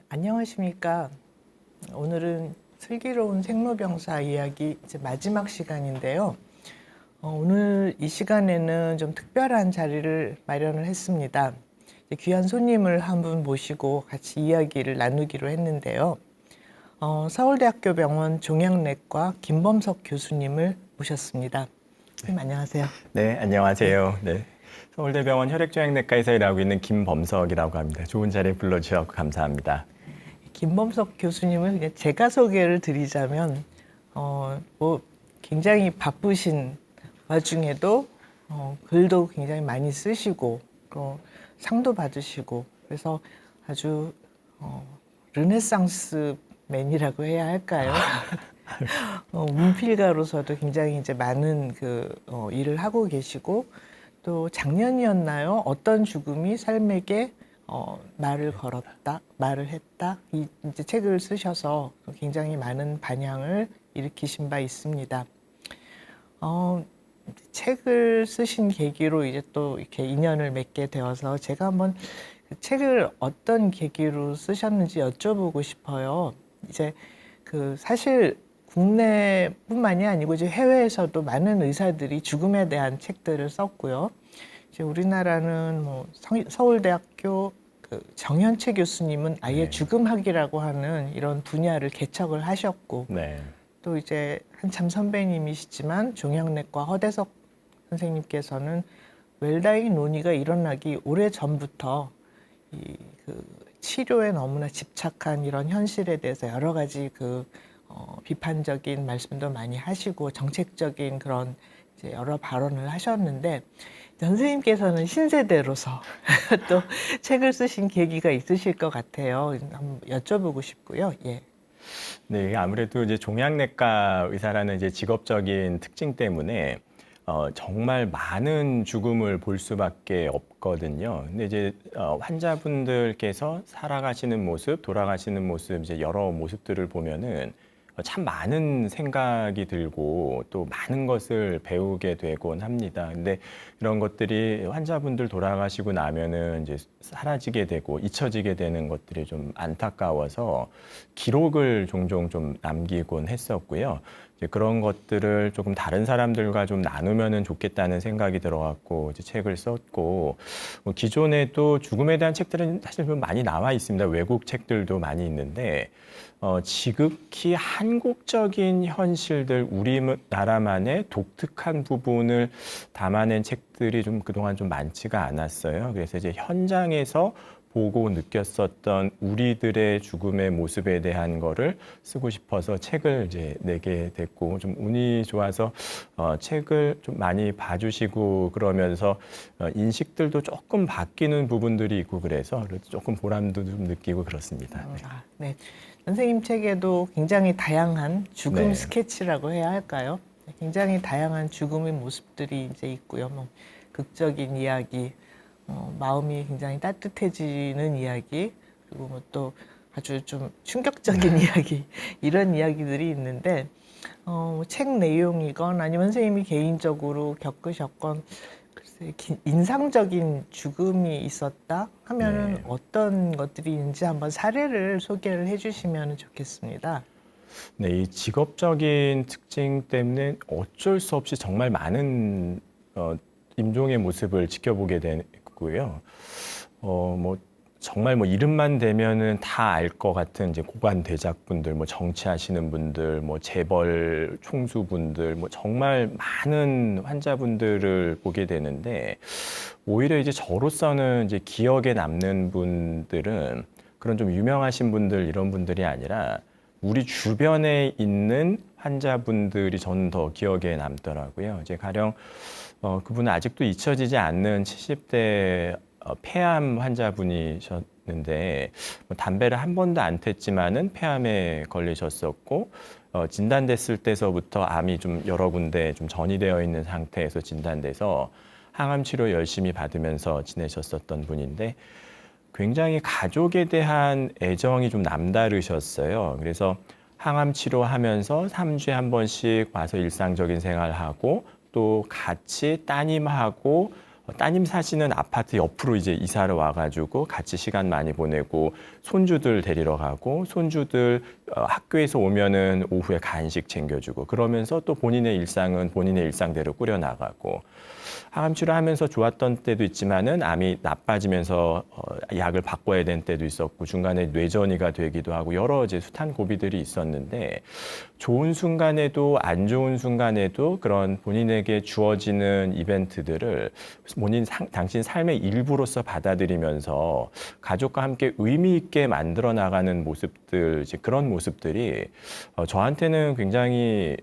안녕하십니까. 오늘은 슬기로운 생로병사 이야기 이제 마지막 시간인데요. 오늘 이 시간에는 좀 특별한 자리를 마련을 했습니다. 귀한 손님을 한 분 모시고 같이 이야기를 나누기로 했는데요. 서울대학교 병원 종양내과 김범석 교수님을 모셨습니다. 선생님 안녕하세요. 네, 안녕하세요. 네. 서울대병원 혈액종양내과에서 일하고 있는 김범석이라고 합니다. 좋은 자리에 불러주셔서 감사합니다. 김범석 교수님은 그냥 제가 소개를 드리자면 뭐 굉장히 바쁘신 와중에도 글도 굉장히 많이 쓰시고 또 상도 받으시고 그래서 아주 르네상스 맨이라고 해야 할까요? 문필가로서도 굉장히 이제 많은 일을 하고 계시고 또 작년이었나요? 어떤 죽음이 삶에게 말을 걸었다, 말을 했다. 이제 책을 쓰셔서 굉장히 많은 반향을 일으키신 바 있습니다. 책을 쓰신 계기로 이제 또 이렇게 인연을 맺게 되어서 제가 한번 그 책을 어떤 계기로 쓰셨는지 여쭤보고 싶어요. 이제 사실 국내뿐만이 아니고 이제 해외에서도 많은 의사들이 죽음에 대한 책들을 썼고요. 이제 우리나라는 뭐 서울대학교 정현채 교수님은 아예 네. 죽음학이라고 하는 이런 분야를 개척을 하셨고 네. 또 이제 한참 선배님이시지만 종양내과 허대석 선생님께서는 웰다잉 논의가 일어나기 오래 전부터 치료에 너무나 집착한 이런 현실에 대해서 여러 가지 비판적인 말씀도 많이 하시고 정책적인 그런 이제 여러 발언을 하셨는데 선생님께서는 신세대로서 또 책을 쓰신 계기가 있으실 것 같아요. 한번 여쭤보고 싶고요. 예. 네, 아무래도 이제 종양내과 의사라는 이제 직업적인 특징 때문에 정말 많은 죽음을 볼 수밖에 없거든요. 근데 이제 환자분들께서 살아가시는 모습, 돌아가시는 모습, 이제 여러 모습들을 보면은 참 많은 생각이 들고 또 많은 것을 배우게 되곤 합니다. 근데 이런 것들이 환자분들 돌아가시고 나면은 이제 사라지게 되고 잊혀지게 되는 것들이 좀 안타까워서 기록을 종종 좀 남기곤 했었고요. 이제 그런 것들을 조금 다른 사람들과 좀 나누면은 좋겠다는 생각이 들어갖고 이제 책을 썼고, 기존에도 죽음에 대한 책들은 사실 좀 많이 나와 있습니다. 외국 책들도 많이 있는데 지극히 한국적인 현실들, 우리나라만의 독특한 부분을 담아낸 책들이 좀 그동안 좀 많지가 않았어요. 그래서 이제 현장에서 보고 느꼈었던 우리들의 죽음의 모습에 대한 거를 쓰고 싶어서 책을 이제 내게 됐고, 좀 운이 좋아서 책을 좀 많이 봐주시고 그러면서 인식들도 조금 바뀌는 부분들이 있고 그래서 조금 보람도 좀 느끼고 그렇습니다. 네. 네. 선생님 책에도 굉장히 다양한 죽음 네. 스케치라고 해야 할까요? 굉장히 다양한 죽음의 모습들이 이제 있고요. 뭐 극적인 이야기, 마음이 굉장히 따뜻해지는 이야기, 그리고 뭐 또 아주 좀 충격적인 이야기, 이런 이야기들이 있는데, 책 내용이건 아니면 선생님이 개인적으로 겪으셨건, 글쎄, 인상적인 죽음이 있었다 하면은 네. 어떤 것들이 있는지 한번 사례를 소개를 해주시면 좋겠습니다. 네, 이 직업적인 특징 때문에 어쩔 수 없이 정말 많은 임종의 모습을 지켜보게 되고요. 뭐 정말 뭐 이름만 대면은 다 알 것 같은 이제 고관 대작분들, 뭐 정치하시는 분들, 뭐 재벌 총수분들, 뭐 정말 많은 환자분들을 보게 되는데 오히려 이제 저로서는 이제 기억에 남는 분들은 그런 좀 유명하신 분들 이런 분들이 아니라 우리 주변에 있는 환자분들이 저는 더 기억에 남더라고요. 이제 가령 그분은 아직도 잊혀지지 않는 70대 폐암 환자분이셨는데 뭐 담배를 한 번도 안 폈지만은 폐암에 걸리셨었고 진단됐을 때서부터 암이 좀 여러 군데 좀 전이되어 있는 상태에서 진단돼서 항암 치료 열심히 받으면서 지내셨었던 분인데 굉장히 가족에 대한 애정이 좀 남다르셨어요. 그래서 항암 치료하면서 3주에 한 번씩 와서 일상적인 생활하고 또 같이 따님하고 따님 사시는 아파트 옆으로 이제 이사를 와가지고 같이 시간 많이 보내고 손주들 데리러 가고 손주들 학교에서 오면은 오후에 간식 챙겨주고 그러면서 또 본인의 일상은 본인의 일상대로 꾸려나가고 항암 치료하면서 좋았던 때도 있지만은 암이 나빠지면서 약을 바꿔야 되는 때도 있었고 중간에 뇌전이가 되기도 하고 여러 이제 숱한 고비들이 있었는데 좋은 순간에도 안 좋은 순간에도 그런 본인에게 주어지는 이벤트들을 당신 삶의 일부로서 받아들이면서 가족과 함께 의미 있게 만들어 나가는 모습들 이제 그런 모습들이 저한테는 굉장히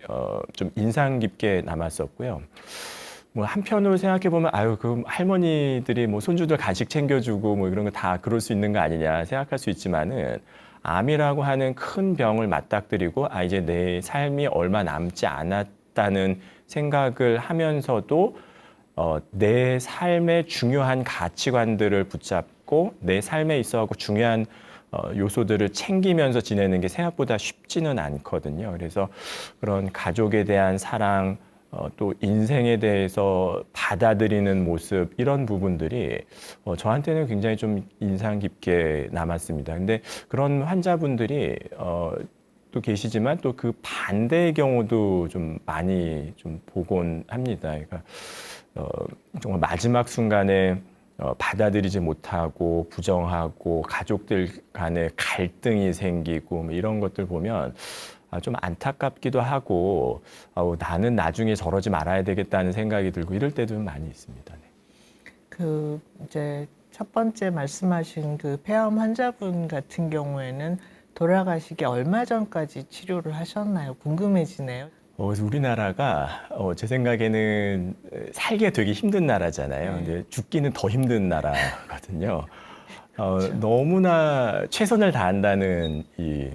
좀 인상 깊게 남았었고요. 뭐 한편으로 생각해 보면 아유 그 할머니들이 뭐 손주들 간식 챙겨주고 뭐 이런 거 다 그럴 수 있는 거 아니냐 생각할 수 있지만은 암이라고 하는 큰 병을 맞닥뜨리고 아 이제 내 삶이 얼마 남지 않았다는 생각을 하면서도 내 삶의 중요한 가치관들을 붙잡고 내 삶에 있어서 중요한 요소들을 챙기면서 지내는 게 생각보다 쉽지는 않거든요. 그래서 그런 가족에 대한 사랑 또 인생에 대해서 받아들이는 모습 이런 부분들이 저한테는 굉장히 좀 인상 깊게 남았습니다. 근데 그런 환자분들이 또 계시지만 또 그 반대의 경우도 좀 많이 좀 보곤 합니다. 그러니까 정말 마지막 순간에 받아들이지 못하고 부정하고 가족들 간에 갈등이 생기고 뭐 이런 것들 보면 좀 안타깝기도 하고 나는 나중에 저러지 말아야 되겠다는 생각이 들고 이럴 때도 많이 있습니다. 네. 그 이제 첫 번째 말씀하신 그 폐암 환자분 같은 경우에는 돌아가시기 얼마 전까지 치료를 하셨나요? 궁금해지네요. 그래서 우리나라가 제 생각에는 살기가 되게 힘든 나라잖아요. 네. 근데 죽기는 더 힘든 나라거든요. 그렇죠. 너무나 최선을 다한다는 이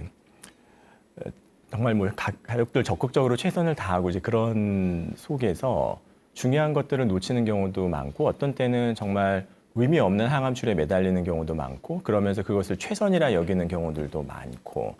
정말 뭐 가족들 적극적으로 최선을 다하고 이제 그런 속에서 중요한 것들을 놓치는 경우도 많고 어떤 때는 정말 의미 없는 항암 치료에 매달리는 경우도 많고 그러면서 그것을 최선이라 여기는 경우들도 많고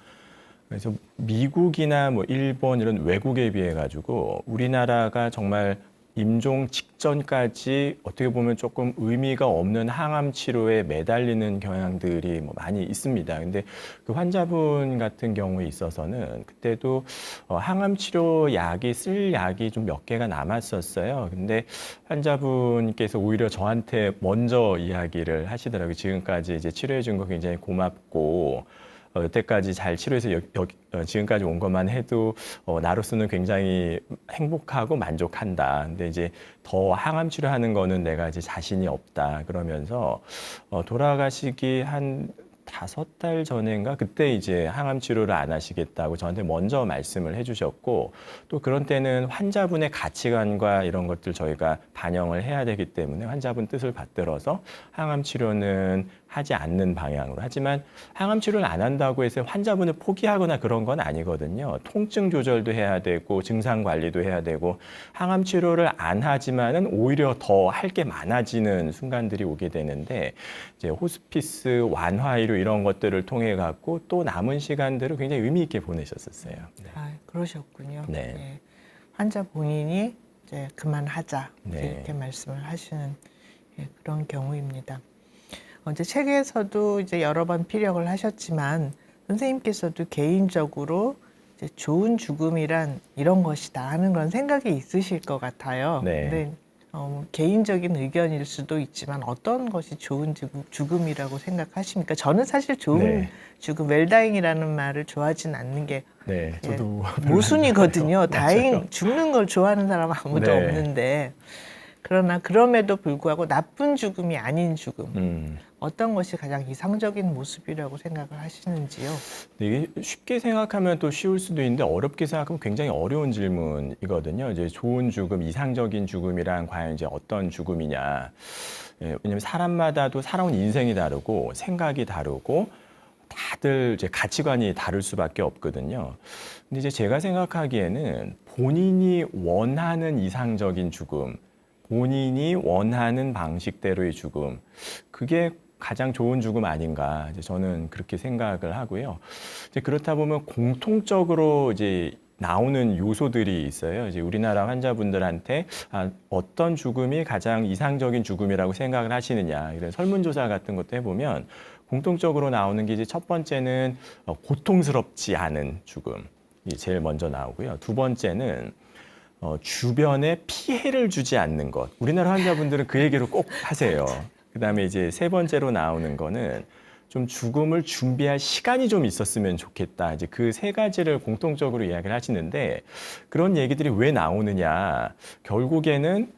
그래서 미국이나 뭐 일본 이런 외국에 비해 가지고 우리나라가 정말 임종 직전까지 어떻게 보면 조금 의미가 없는 항암 치료에 매달리는 경향들이 뭐 많이 있습니다. 근데 그 환자분 같은 경우에 있어서는 그때도 항암 치료 약이 쓸 약이 좀 몇 개가 남았었어요. 근데 환자분께서 오히려 저한테 먼저 이야기를 하시더라고요. 지금까지 이제 치료해 준 거 굉장히 고맙고 여태까지 잘 치료해서 지금까지 온 것만 해도 나로서는 굉장히 행복하고 만족한다. 근데 이제 더 항암 치료하는 거는 내가 이제 자신이 없다. 그러면서 돌아가시기 한 5달 전인가 그때 이제 항암 치료를 안 하시겠다고 저한테 먼저 말씀을 해주셨고 또 그런 때는 환자분의 가치관과 이런 것들 저희가 반영을 해야 되기 때문에 환자분 뜻을 받들어서 항암 치료는 하지 않는 방향으로 하지만 항암 치료를 안 한다고 해서 환자분을 포기하거나 그런 건 아니거든요. 통증 조절도 해야 되고 증상 관리도 해야 되고 항암 치료를 안 하지만은 오히려 더 할 게 많아지는 순간들이 오게 되는데 이제 호스피스 완화의료 이런 것들을 통해 갖고 또 남은 시간들을 굉장히 의미 있게 보내셨었어요. 네. 아, 그러셨군요. 네. 예. 환자 본인이 이제 그만하자 네. 이렇게 말씀을 하시는 그런 경우입니다. 이제 책에서도 이제 여러 번 피력을 하셨지만 선생님께서도 개인적으로 이제 좋은 죽음이란 이런 것이다 하는 그런 생각이 있으실 것 같아요. 네. 근데 개인적인 의견일 수도 있지만 어떤 것이 좋은 죽음이라고 생각하십니까? 저는 사실 좋은 네. 죽음, 웰다잉이라는 말을 좋아하진 않는 게 네, 저도 모순이거든요. 맞아요. 죽는 걸 좋아하는 사람 아무도 네. 없는데 그러나 그럼에도 불구하고 나쁜 죽음이 아닌 죽음 어떤 것이 가장 이상적인 모습이라고 생각을 하시는지요? 이게 쉽게 생각하면 또 쉬울 수도 있는데 어렵게 생각하면 굉장히 어려운 질문이거든요. 이제 좋은 죽음, 이상적인 죽음이란 과연 이제 어떤 죽음이냐. 예, 왜냐하면 사람마다도 살아온 인생이 다르고 생각이 다르고 다들 이제 가치관이 다를 수밖에 없거든요. 근데 이제 제가 생각하기에는 본인이 원하는 이상적인 죽음, 본인이 원하는 방식대로의 죽음, 그게 가장 좋은 죽음 아닌가 이제 저는 그렇게 생각을 하고요. 이제 그렇다 보면 공통적으로 이제 나오는 요소들이 있어요. 이제 우리나라 환자분들한테 어떤 죽음이 가장 이상적인 죽음이라고 생각을 하시느냐 이런 설문조사 같은 것도 해보면 공통적으로 나오는 게 이제 첫 번째는 고통스럽지 않은 죽음이 제일 먼저 나오고요. 두 번째는 주변에 피해를 주지 않는 것. 우리나라 환자분들은 그 얘기를 꼭 하세요. 그다음에 이제 세 번째로 나오는 거는 좀 죽음을 준비할 시간이 좀 있었으면 좋겠다. 이제 그 세 가지를 공통적으로 이야기를 하시는데 그런 얘기들이 왜 나오느냐. 결국에는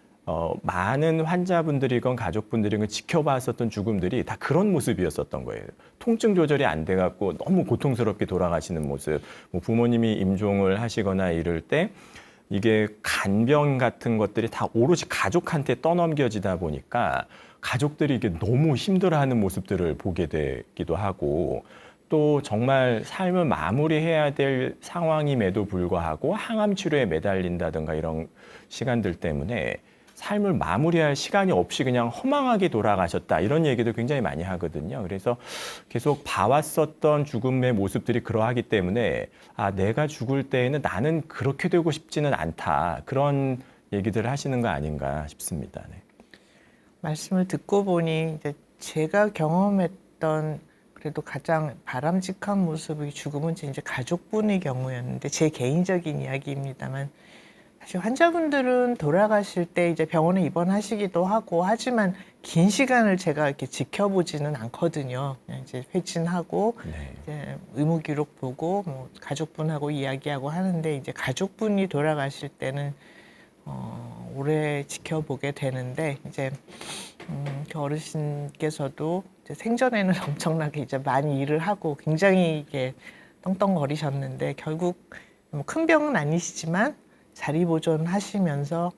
많은 환자분들이건 가족분들이건 지켜봤었던 죽음들이 다 그런 모습이었었던 거예요. 통증 조절이 안 돼갖고 너무 고통스럽게 돌아가시는 모습. 뭐 부모님이 임종을 하시거나 이럴 때 이게 간병 같은 것들이 다 오롯이 가족한테 떠넘겨지다 보니까 가족들이 이게 너무 힘들어하는 모습들을 보게 되기도 하고 또 정말 삶을 마무리해야 될 상황임에도 불구하고 항암 치료에 매달린다든가 이런 시간들 때문에 삶을 마무리할 시간이 없이 그냥 허망하게 돌아가셨다 이런 얘기도 굉장히 많이 하거든요. 그래서 계속 봐왔었던 죽음의 모습들이 그러하기 때문에 내가 죽을 때에는 나는 그렇게 되고 싶지는 않다 그런 얘기들을 하시는 거 아닌가 싶습니다. 네. 말씀을 듣고 보니 이제 제가 경험했던 그래도 가장 바람직한 모습의 죽음은 이제 가족분의 경우였는데 제 개인적인 이야기입니다만 사실 환자분들은 돌아가실 때 이제 병원에 입원하시기도 하고 하지만 긴 시간을 제가 이렇게 지켜보지는 않거든요. 그냥 이제 회진하고 네. 이제 의무 기록 보고 뭐 가족분하고 이야기하고 하는데 이제 가족분이 돌아가실 때는 오래 지켜보게 되는데 이제 그 어르신께서도 이제 생전에는 엄청나게 이제 많이 일을 하고 굉장히 이게 떵떵거리셨는데 결국 뭐 큰 병은 아니시지만 자리 보존하시면서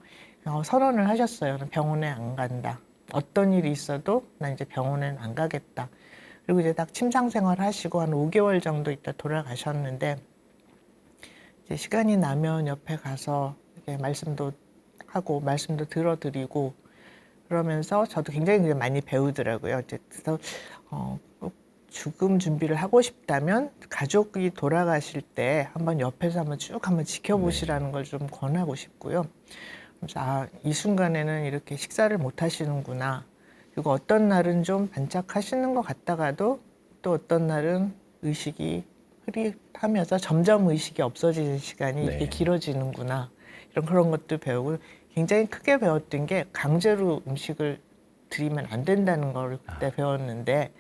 선언을 하셨어요. 병원에 안 간다. 어떤 일이 있어도 나 이제 병원에는 안 가겠다. 그리고 이제 딱 침상 생활 하시고 한 5개월 정도 있다 돌아가셨는데 이제 시간이 나면 옆에 가서 이렇게 말씀도 하고 말씀도 들어드리고 그러면서 저도 굉장히 많이 배우더라고요. 그래서 꼭 죽음 준비를 하고 싶다면 가족이 돌아가실 때 한번 옆에서 한번 쭉 한번 지켜보시라는 걸 좀 권하고 싶고요. 그래서 이 순간에는 이렇게 식사를 못 하시는구나. 그리고 어떤 날은 좀 반짝하시는 것 같다가도 또 어떤 날은 의식이 흐릿하면서 점점 의식이 없어지는 시간이 이렇게 길어지는구나. 그런 것도 배우고 굉장히 크게 배웠던 게 강제로 음식을 드리면 안 된다는 걸 그때 배웠는데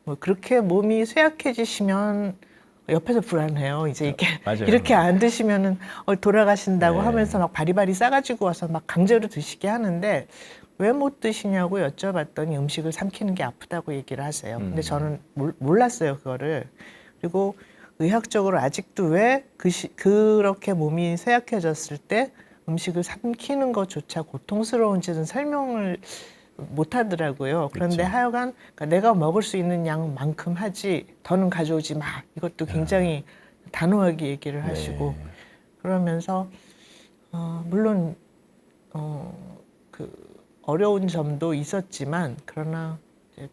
뭐 그렇게 몸이 쇠약해지시면 옆에서 불안해요. 이제 이렇게 맞아요. 이렇게 안 드시면은 돌아가신다고 네. 하면서 막 바리바리 싸가지고 와서 막 강제로 드시게 하는데 왜 못 드시냐고 여쭤봤더니 음식을 삼키는 게 아프다고 얘기를 하세요. 근데 저는 몰랐어요 그거를. 그리고 의학적으로 아직도 왜 그렇게 몸이 쇠약해졌을 때 음식을 삼키는 것조차 고통스러운지는 설명을 못 하더라고요. 그런데 그렇죠. 하여간 그러니까 내가 먹을 수 있는 양만큼 하지 더는 가져오지 마. 이것도 굉장히 단호하게 얘기를 하시고 그러면서 물론 그 어려운 점도 있었지만 그러나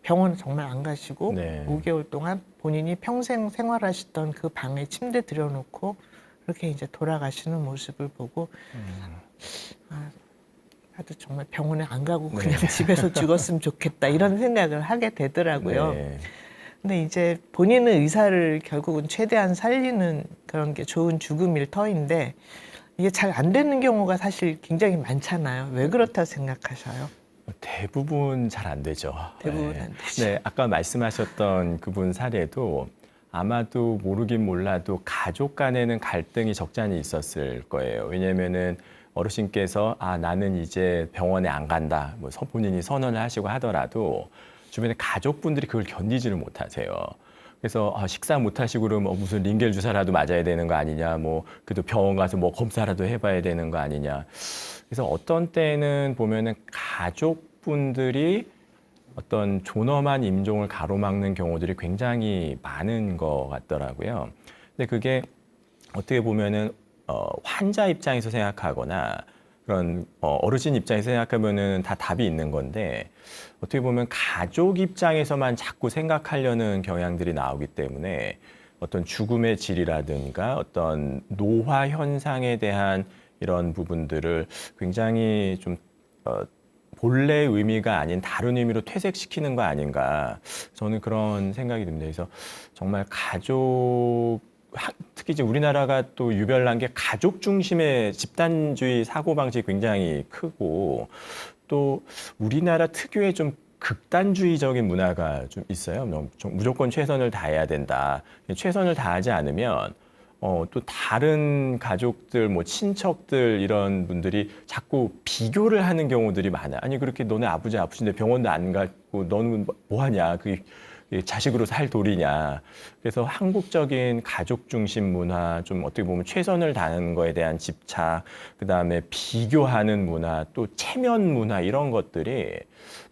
병원 정말 안 가시고 5개월 동안 본인이 평생 생활하시던 그 방에 침대 들여놓고 그렇게 이제 돌아가시는 모습을 보고 나도 정말 병원에 안 가고 그냥 집에서 죽었으면 좋겠다 이런 생각을 하게 되더라고요. 근데 이제 본인의 의사를 결국은 최대한 살리는 그런 게 좋은 죽음일 터인데 이게 잘 안 되는 경우가 사실 굉장히 많잖아요. 왜 그렇다 생각하셔요? 대부분 잘 안 되죠. 대부분 안 되죠. 네, 아까 말씀하셨던 그분 사례도 아마도 모르긴 몰라도 가족 간에는 갈등이 적잖이 있었을 거예요. 왜냐면은 어르신께서 나는 이제 병원에 안 간다. 뭐 본인이 선언을 하시고 하더라도 주변에 가족분들이 그걸 견디지를 못하세요. 그래서 식사 못 하시고 그러면 무슨 링겔 주사라도 맞아야 되는 거 아니냐. 뭐 그래도 병원 가서 뭐 검사라도 해봐야 되는 거 아니냐. 그래서 어떤 때는 보면은 가족분들이 어떤 존엄한 임종을 가로막는 경우들이 굉장히 많은 것 같더라고요. 근데 그게 어떻게 보면은 환자 입장에서 생각하거나 그런 어르신 입장에서 생각하면은 다 답이 있는 건데 어떻게 보면 가족 입장에서만 자꾸 생각하려는 경향들이 나오기 때문에 어떤 죽음의 질이라든가 어떤 노화 현상에 대한 이런 부분들을 굉장히 좀 본래 의미가 아닌 다른 의미로 퇴색시키는 거 아닌가, 저는 그런 생각이 듭니다. 그래서 정말 특히 이제 우리나라가 또 유별난 게 가족 중심의 집단주의 사고방식이 굉장히 크고, 또 우리나라 특유의 좀 극단주의적인 문화가 좀 있어요. 무조건 최선을 다해야 된다. 최선을 다하지 않으면 또 다른 가족들, 뭐 친척들 이런 분들이 자꾸 비교를 하는 경우들이 많아요. 아니 그렇게 너네 아버지 아프신데 병원도 안 가고 너는 뭐 하냐? 그게 자식으로 살 도리냐? 그래서 한국적인 가족 중심 문화, 좀 어떻게 보면 최선을 다하는 거에 대한 집착, 그다음에 비교하는 문화, 또 체면 문화 이런 것들이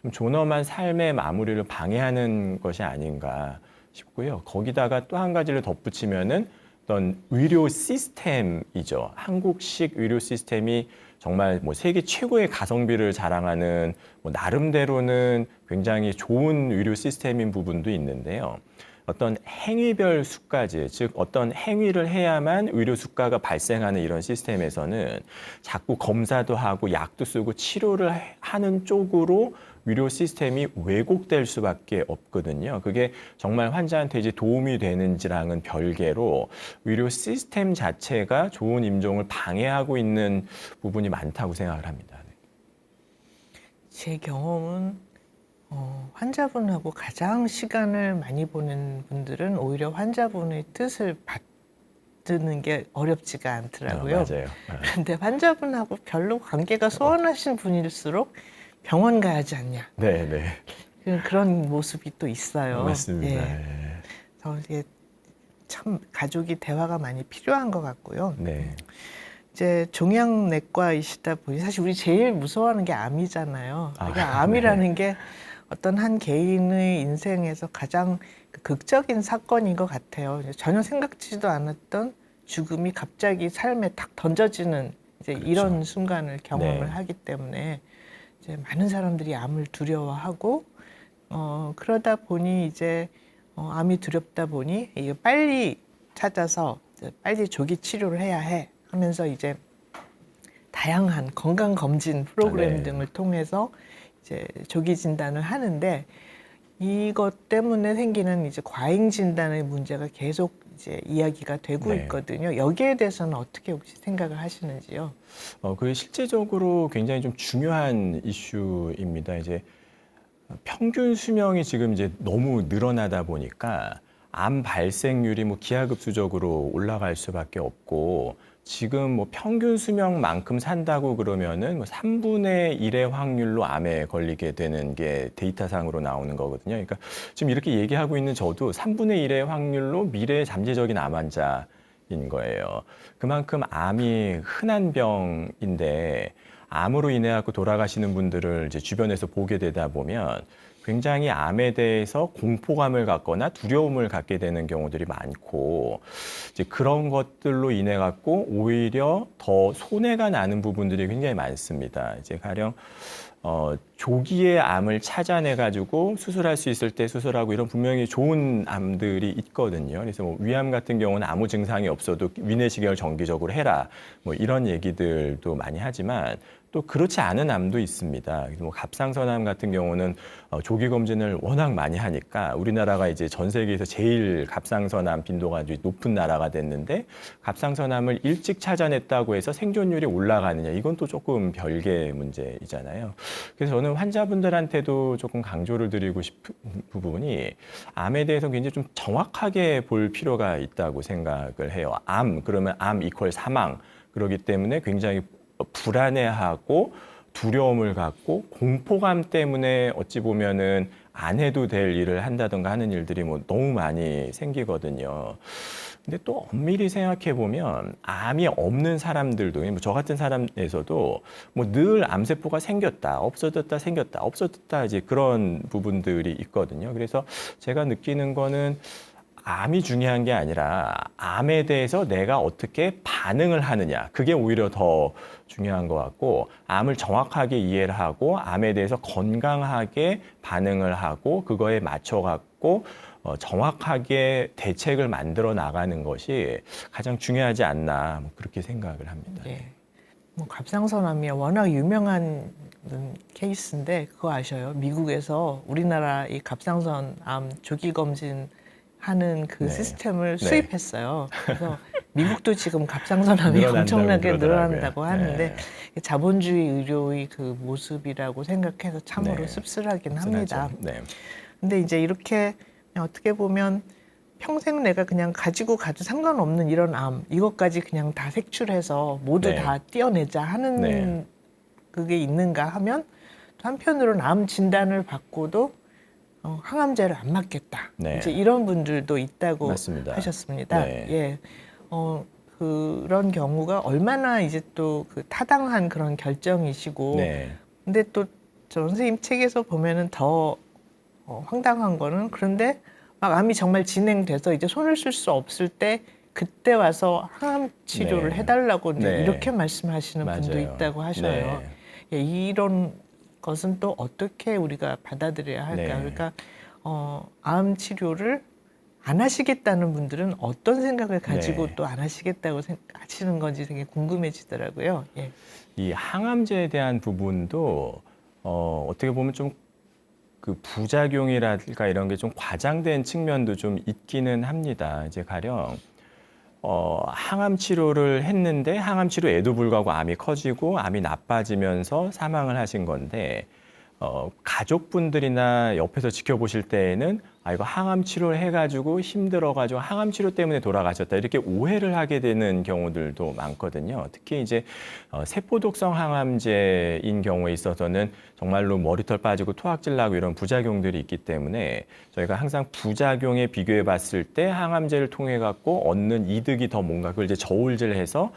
좀 존엄한 삶의 마무리를 방해하는 것이 아닌가 싶고요. 거기다가 또 한 가지를 덧붙이면은 어떤 의료 시스템이죠. 한국식 의료 시스템이 정말 뭐 세계 최고의 가성비를 자랑하는 나름대로는 굉장히 좋은 의료 시스템인 부분도 있는데요. 어떤 행위별 수가제, 즉 어떤 행위를 해야만 의료 수가가 발생하는 이런 시스템에서는 자꾸 검사도 하고 약도 쓰고 치료를 하는 쪽으로 의료 시스템이 왜곡될 수밖에 없거든요. 그게 정말 환자한테 이제 도움이 되는지랑은 별개로 의료 시스템 자체가 좋은 임종을 방해하고 있는 부분이 많다고 생각을 합니다. 제 경험은 환자분하고 가장 시간을 많이 보낸 분들은 오히려 환자분의 뜻을 받드는 게 어렵지가 않더라고요. 맞아요. 그런데 환자분하고 별로 관계가 소원하신 분일수록 병원 가야지 않냐. 네, 네. 그런 모습이 또 있어요. 맞습니다. 예. 그래서 이게 참 가족이 대화가 많이 필요한 것 같고요. 네. 이제 종양내과이시다 보니 사실 우리 제일 무서워하는 게 암이잖아요. 그러니까 암이라는 게 어떤 한 개인의 인생에서 가장 극적인 사건인 것 같아요. 전혀 생각지도 않았던 죽음이 갑자기 삶에 탁 던져지는 이제 그렇죠. 이런 순간을 경험을 네. 하기 때문에 이제 많은 사람들이 암을 두려워하고 그러다 보니 이제 암이 두렵다 보니 이게 빨리 찾아서 이제 빨리 조기 치료를 해야 해 하면서 이제 다양한 건강 검진 프로그램 네. 등을 통해서 이제 조기 진단을 하는데 이것 때문에 생기는 이제 과잉 진단의 문제가 계속 이제 이야기가 되고 네. 있거든요. 여기에 대해서는 어떻게 혹시 생각을 하시는지요? 그게 실제적으로 굉장히 좀 중요한 이슈입니다. 이제 평균 수명이 지금 이제 너무 늘어나다 보니까 암 발생률이 뭐 기하급수적으로 올라갈 수밖에 없고, 지금 뭐 평균 수명만큼 산다고 그러면은 뭐 3분의 1의 확률로 암에 걸리게 되는 게 데이터상으로 나오는 거거든요. 그러니까 지금 이렇게 얘기하고 있는 저도 3분의 1의 확률로 미래의 잠재적인 암 환자인 거예요. 그만큼 암이 흔한 병인데 암으로 인해 갖고 돌아가시는 분들을 이제 주변에서 보게 되다 보면 굉장히 암에 대해서 공포감을 갖거나 두려움을 갖게 되는 경우들이 많고, 이제 그런 것들로 인해 갖고 오히려 더 손해가 나는 부분들이 굉장히 많습니다. 이제 가령 조기에 암을 찾아내 가지고 수술할 수 있을 때 수술하고 이런 분명히 좋은 암들이 있거든요. 그래서 뭐 위암 같은 경우는 아무 증상이 없어도 위내시경을 정기적으로 해라, 뭐 이런 얘기들도 많이 하지만 또 그렇지 않은 암도 있습니다. 그래서 뭐 갑상선암 같은 경우는 조기 검진을 워낙 많이 하니까 우리나라가 이제 전 세계에서 제일 갑상선암 빈도가 높은 나라가 됐는데, 갑상선암을 일찍 찾아냈다고 해서 생존율이 올라가느냐, 이건 또 조금 별개의 문제이잖아요. 그래서 저는 환자분들한테도 조금 강조를 드리고 싶은 부분이, 암에 대해서 굉장히 좀 정확하게 볼 필요가 있다고 생각을 해요. 암 그러면 암 이퀄 사망, 그렇기 때문에 굉장히 불안해하고 두려움을 갖고 공포감 때문에 어찌 보면은 안 해도 될 일을 한다던가 하는 일들이 뭐 너무 많이 생기거든요. 근데 또 엄밀히 생각해 보면 암이 없는 사람들도, 뭐 저 같은 사람에서도 뭐 늘 암세포가 생겼다, 없어졌다, 생겼다, 없어졌다, 이제 그런 부분들이 있거든요. 그래서 제가 느끼는 거는 암이 중요한 게 아니라 암에 대해서 내가 어떻게 반응을 하느냐, 그게 오히려 더 중요한 것 같고, 암을 정확하게 이해를 하고 암에 대해서 건강하게 반응을 하고 그거에 맞춰 갖고 정확하게 대책을 만들어 나가는 것이 가장 중요하지 않나 뭐 그렇게 생각을 합니다. 예. 뭐 갑상선암이 워낙 유명한 케이스인데 그거 아셔요? 미국에서 우리나라 이 갑상선암 조기 검진 하는 그 네. 시스템을 네. 수입했어요. 그래서 미국도 지금 갑상선암이 늘어난다고 엄청나게 그러더라고요. 늘어난다고 하는데 네. 자본주의 의료의 그 모습이라고 생각해서 참으로 네. 씁쓸하긴 씁쓸하죠. 합니다. 네. 근데 이제 이렇게 그냥 어떻게 보면 평생 내가 그냥 가지고 가도 상관없는 이런 암, 이것까지 그냥 다 색출해서 모두 네. 다 띄어내자 하는 네. 그게 있는가 하면 또 한편으로는 암 진단을 받고도 항암제를 안 맞겠다. 네. 이제 이런 분들도 있다고 맞습니다. 하셨습니다. 네. 예. 그런 경우가 얼마나 이제 또 그 타당한 그런 결정이시고 네. 근데 또 저 선생님 책에서 보면은 더 황당한 거는 그런데 막 암이 정말 진행돼서 이제 손을 쓸 수 없을 때 그때 와서 항암 치료를 네. 해달라고 이제 네. 이렇게 말씀하시는 분도 맞아요. 있다고 하셔요. 예, 이런 것은 또 어떻게 우리가 받아들여야 할까요? 네. 그러니까 암 치료를 안 하시겠다는 분들은 어떤 생각을 가지고 네. 또 안 하시겠다고 하시는 건지 되게 궁금해지더라고요. 예. 이 항암제에 대한 부분도 어떻게 보면 좀 그 부작용이랄까 이런 게 좀 과장된 측면도 좀 있기는 합니다. 이제 가령 항암 치료를 했는데 항암 치료에도 불구하고 암이 커지고 암이 나빠지면서 사망을 하신 건데 가족분들이나 옆에서 지켜보실 때에는 이거 항암 치료를 해가지고 힘들어가지고 항암 치료 때문에 돌아가셨다 이렇게 오해를 하게 되는 경우들도 많거든요. 특히 이제 세포독성 항암제인 경우에 있어서는 정말로 머리털 빠지고 토악질 나고 이런 부작용들이 있기 때문에 저희가 항상 부작용에 비교해 봤을 때 항암제를 통해 갖고 얻는 이득이 더 뭔가 그걸 이제 저울질 해서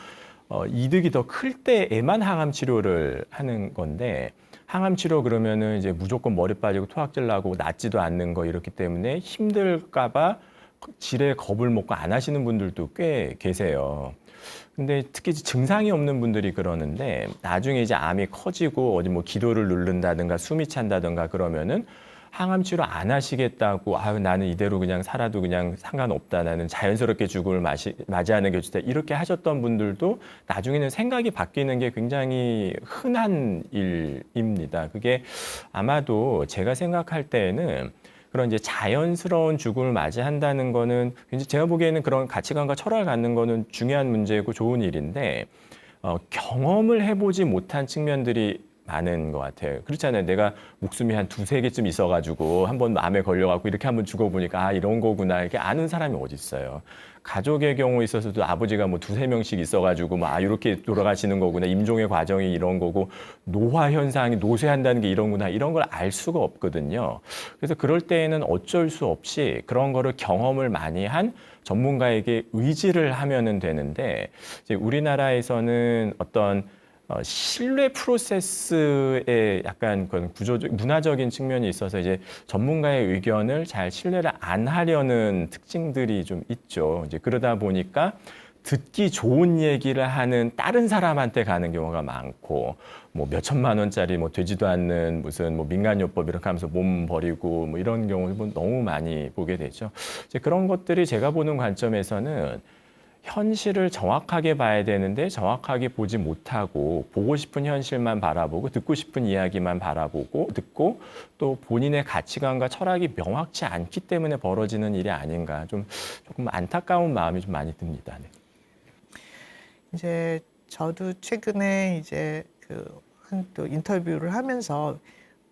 이득이 더 클 때에만 항암 치료를 하는 건데 항암 치료 그러면은 이제 무조건 머리 빠지고 토악질 나고 낫지도 않는 거 이렇기 때문에 힘들까봐 질에 겁을 먹고 안 하시는 분들도 꽤 계세요. 근데 특히 증상이 없는 분들이 그러는데 나중에 이제 암이 커지고 어디 뭐 기도를 누른다든가 숨이 찬다든가 그러면은 항암 치료 안 하시겠다고 나는 이대로 그냥 살아도 그냥 상관없다 나는 자연스럽게 죽음을 맞이하는 게 좋다 이렇게 하셨던 분들도 나중에는 생각이 바뀌는 게 굉장히 흔한 일입니다. 그게 아마도 제가 생각할 때에는 그런 이제 자연스러운 죽음을 맞이한다는 거는 이제 제가 보기에는 그런 가치관과 철학을 갖는 거는 중요한 문제고 좋은 일인데 경험을 해보지 못한 측면들이 많은 것 같아요. 그렇잖아요. 내가 목숨이 한 두세 개쯤 있어가지고 한번 암에 걸려갖고 이렇게 한번 죽어보니까 이런 거구나 이렇게 아는 사람이 어디 있어요. 가족의 경우에 있어서도 아버지가 뭐 두세 명씩 있어가지고 이렇게 돌아가시는 거구나 임종의 과정이 이런 거고 노화 현상이 노쇠한다는 게 이런구나 이런 걸 알 수가 없거든요. 그래서 그럴 때에는 어쩔 수 없이 그런 거를 경험을 많이 한 전문가에게 의지를 하면은 되는데 이제 우리나라에서는 어떤 신뢰 프로세스에 약간 그런 구조적, 문화적인 측면이 있어서 이제 전문가의 의견을 잘 신뢰를 안 하려는 특징들이 좀 있죠. 이제 그러다 보니까 듣기 좋은 얘기를 하는 다른 사람한테 가는 경우가 많고, 뭐 몇천만 원짜리 뭐 되지도 않는 무슨 뭐 민간요법 이렇게 하면서 몸 버리고 뭐 이런 경우를 너무 많이 보게 되죠. 이제 그런 것들이 제가 보는 관점에서는 현실을 정확하게 봐야 되는데 정확하게 보지 못하고 보고 싶은 현실만 바라보고 듣고 싶은 이야기만 바라보고 듣고 또 본인의 가치관과 철학이 명확치 않기 때문에 벌어지는 일이 아닌가 조금 안타까운 마음이 좀 많이 듭니다. 네. 이제 저도 최근에 이제 또 인터뷰를 하면서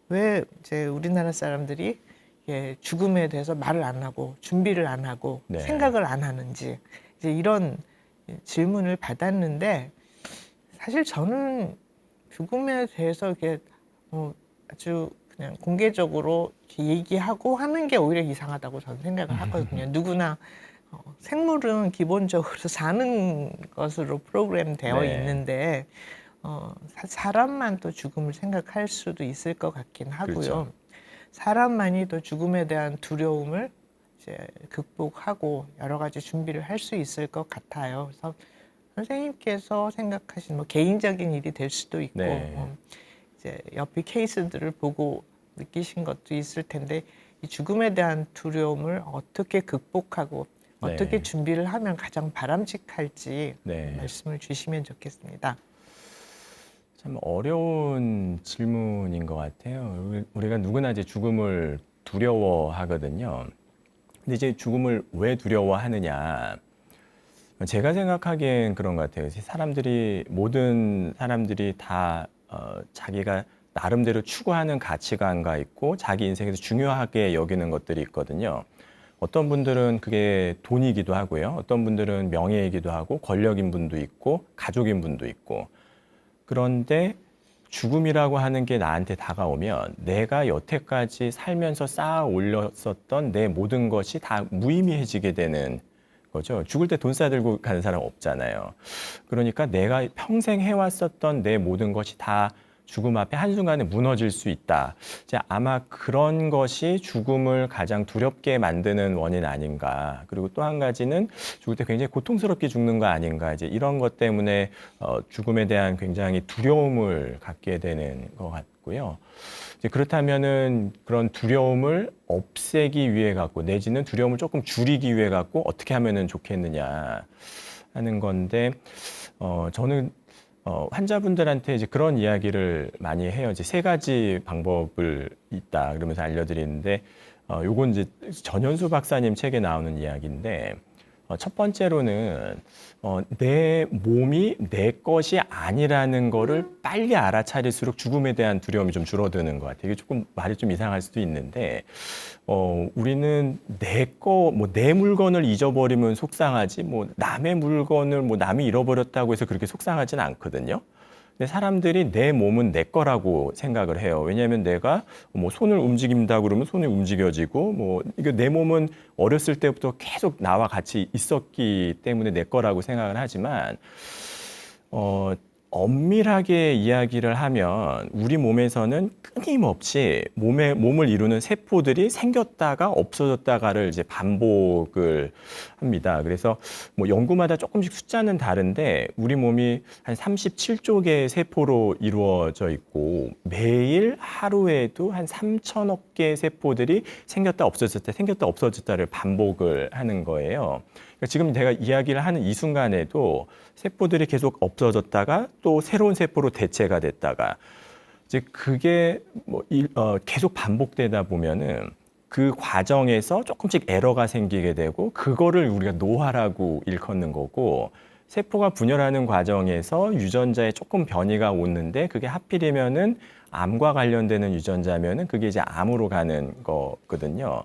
왜 이제 우리나라 사람들이 죽음에 대해서 말을 안 하고 준비를 안 하고 네. 생각을 안 하는지 이제 이런 질문을 받았는데 사실 저는 죽음에 대해서 이렇게 아주 그냥 공개적으로 이렇게 얘기하고 하는 게 오히려 이상하다고 저는 생각을 하거든요. 누구나 생물은 기본적으로 사는 것으로 프로그램 되어 네. 있는데 사람만 또 죽음을 생각할 수도 있을 것 같긴 하고요. 그렇죠. 사람만이 또 죽음에 대한 두려움을 이제 극복하고 여러 가지 준비를 할 수 있을 것 같아요. 그래서 선생님께서 생각하신 뭐 개인적인 일이 될 수도 있고 네. 이제 옆에 케이스들을 보고 느끼신 것도 있을 텐데 이 죽음에 대한 두려움을 어떻게 극복하고 네. 어떻게 준비를 하면 가장 바람직할지 네. 말씀을 주시면 좋겠습니다. 참 어려운 질문인 것 같아요. 우리가 누구나 이제 죽음을 두려워하거든요. 근데 이제 죽음을 왜 두려워하느냐? 제가 생각하기엔 그런 것 같아요. 모든 사람들이 다 자기가 나름대로 추구하는 가치관과 있고 자기 인생에서 중요하게 여기는 것들이 있거든요. 어떤 분들은 그게 돈이기도 하고요. 어떤 분들은 명예이기도 하고 권력인 분도 있고 가족인 분도 있고. 그런데 죽음이라고 하는 게 나한테 다가오면 내가 여태까지 살면서 쌓아 올렸었던 내 모든 것이 다 무의미해지게 되는 거죠. 죽을 때 돈 싸들고 가는 사람 없잖아요. 그러니까 내가 평생 해왔었던 내 모든 것이 다 죽음 앞에 한순간에 무너질 수 있다. 이제 아마 그런 것이 죽음을 가장 두렵게 만드는 원인 아닌가. 그리고 또 한 가지는 죽을 때 굉장히 고통스럽게 죽는 거 아닌가. 이제 이런 것 때문에 죽음에 대한 굉장히 두려움을 갖게 되는 것 같고요. 이제 그렇다면은 그런 두려움을 없애기 위해 갖고 내지는 두려움을 조금 줄이기 위해 갖고 어떻게 하면은 좋겠느냐 하는 건데 저는 환자분들한테 이제 그런 이야기를 많이 해요. 이제 세 가지 방법을 있다 그러면서 알려드리는데 요건 이제 전현수 박사님 책에 나오는 이야기인데 첫 번째로는 내 몸이 내 것이 아니라는 거를 빨리 알아차릴수록 죽음에 대한 두려움이 좀 줄어드는 것 같아요. 이게 조금 말이 좀 이상할 수도 있는데 우리는 내 물건을 잊어버리면 속상하지, 남의 물건을 남이 잃어버렸다고 해서 그렇게 속상하지는 않거든요. 근데 사람들이 내 몸은 내 거라고 생각을 해요. 왜냐하면 내가 손을 움직인다 그러면 손이 움직여지고 이게 내 몸은 어렸을 때부터 계속 나와 같이 있었기 때문에 내 거라고 생각을 하지만 엄밀하게 이야기를 하면 우리 몸에서는 끊임없이 몸을 이루는 세포들이 생겼다가 없어졌다가를 이제 반복을 합니다. 그래서 연구마다 조금씩 숫자는 다른데 우리 몸이 한 37조 개의 세포로 이루어져 있고 매일 하루에도 한 3천억 개의 세포들이 생겼다 없어졌다 생겼다 없어졌다를 반복을 하는 거예요. 그러니까 지금 제가 이야기를 하는 이 순간에도 세포들이 계속 없어졌다가 또 새로운 세포로 대체가 됐다가 이제 그게 계속 반복되다 보면은 그 과정에서 조금씩 에러가 생기게 되고 그거를 우리가 노화라고 일컫는 거고 세포가 분열하는 과정에서 유전자에 조금 변이가 오는데 그게 하필이면은 암과 관련되는 유전자면은 그게 이제 암으로 가는 거거든요.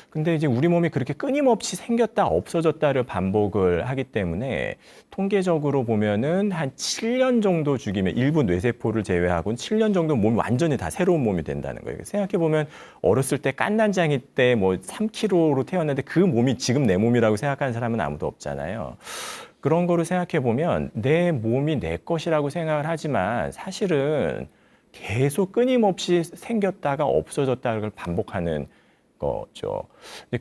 근데 이제 우리 몸이 그렇게 끊임없이 생겼다 없어졌다를 반복을 하기 때문에 통계적으로 보면은 한 7년 정도 죽이면 일부 뇌세포를 제외하고는 7년 정도 몸이 완전히 다 새로운 몸이 된다는 거예요. 생각해 보면 어렸을 때 깐난장이 때 3kg로 태어났는데 그 몸이 지금 내 몸이라고 생각하는 사람은 아무도 없잖아요. 그런 거를 생각해 보면 내 몸이 내 것이라고 생각을 하지만 사실은 계속 끊임없이 생겼다가 없어졌다를 반복하는 거죠.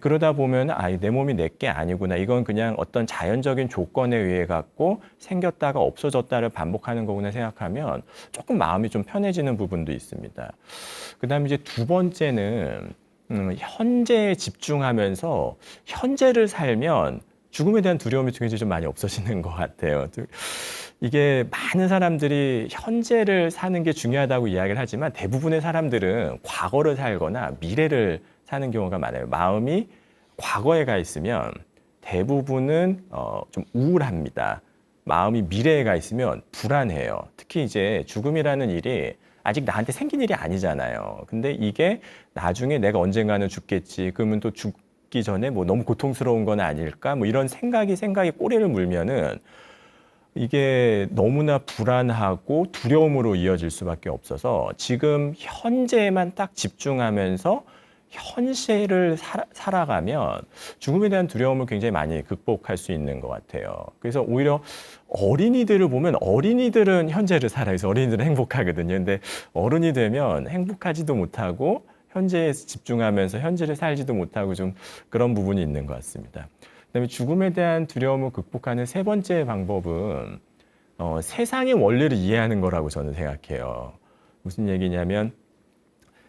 그러다 보면 내 몸이 내 게 아니구나. 이건 그냥 어떤 자연적인 조건에 의해 갖고 생겼다가 없어졌다를 반복하는 거구나 생각하면 조금 마음이 좀 편해지는 부분도 있습니다. 그다음에 이제 두 번째는 현재에 집중하면서 현재를 살면 죽음에 대한 두려움이 굉장히 좀 많이 없어지는 것 같아요. 이게 많은 사람들이 현재를 사는 게 중요하다고 이야기를 하지만 대부분의 사람들은 과거를 살거나 미래를 사는 경우가 많아요. 마음이 과거에 가 있으면 대부분은 좀 우울합니다. 마음이 미래에 가 있으면 불안해요. 특히 이제 죽음이라는 일이 아직 나한테 생긴 일이 아니잖아요. 근데 이게 나중에 내가 언젠가는 죽겠지. 그러면 또 죽기 전에 너무 고통스러운 건 아닐까? 이런 생각이 꼬리를 물면은 이게 너무나 불안하고 두려움으로 이어질 수밖에 없어서 지금 현재에만 딱 집중하면서 현실을 살아가면 죽음에 대한 두려움을 굉장히 많이 극복할 수 있는 것 같아요. 그래서 오히려 어린이들을 보면 어린이들은 현재를 살아서 어린이들은 행복하거든요. 근데 어른이 되면 행복하지도 못하고 현재에 집중하면서 현재를 살지도 못하고 좀 그런 부분이 있는 것 같습니다. 그다음에 죽음에 대한 두려움을 극복하는 세 번째 방법은 세상의 원리를 이해하는 거라고 저는 생각해요. 무슨 얘기냐면